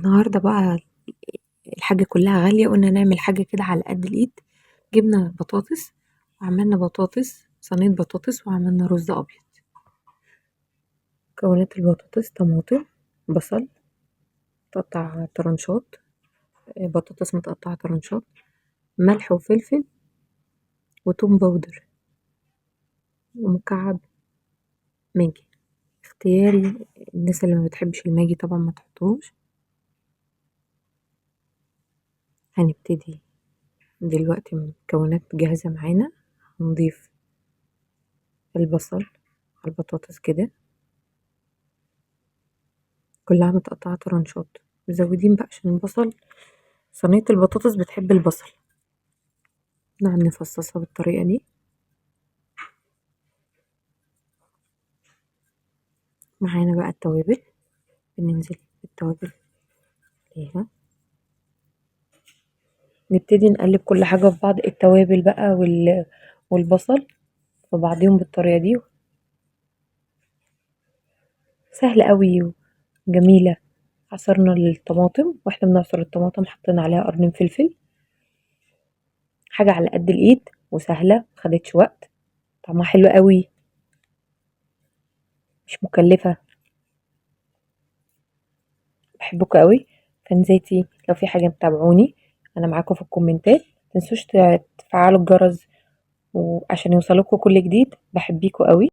النهارده بقى الحاجة كلها غالية، قلنا نعمل حاجة كده على قد الإيد. جبنا بطاطس وعملنا بطاطس صينية بطاطس وعملنا رز أبيض. مكونات البطاطس: طماطم، بصل متقطع طرنشات، بطاطس متقطعة طرنشات، ملح وفلفل وتوم باودر ومكعب ماجي. اختياري، الناس اللي ما بتحبش الماجي طبعا ما تحطوش. هنبتدي دلوقتي المكونات جاهزة معانا. هنضيف البصل على البطاطس كده، كلها متقطعة طرنشات، مزودين بقى عشان البصل، صينية البطاطس بتحب البصل. نقعد نفصصها بالطريقة دي. معانا بقى التوابل، بننزل بالتوابل عليها، نبتدي نقلب كل حاجة في بعض، التوابل بقى والبصل في بعضهم بالطريقة دي. سهلة قوي وجميلة. عصرنا الطماطم، واحنا بنعصر الطماطم حطينا عليها قرن فلفل. حاجة على قد الايد وسهلة، مخدتش وقت، طعمها حلو قوي، مش مكلفة. بحبكم قوي فانزاتي. لو في حاجة متابعوني انا معاكم في الكومنتات، متنسوش تفعلوا الجرس وعشان يوصلكوا كل جديد. بحبيكوا قوي.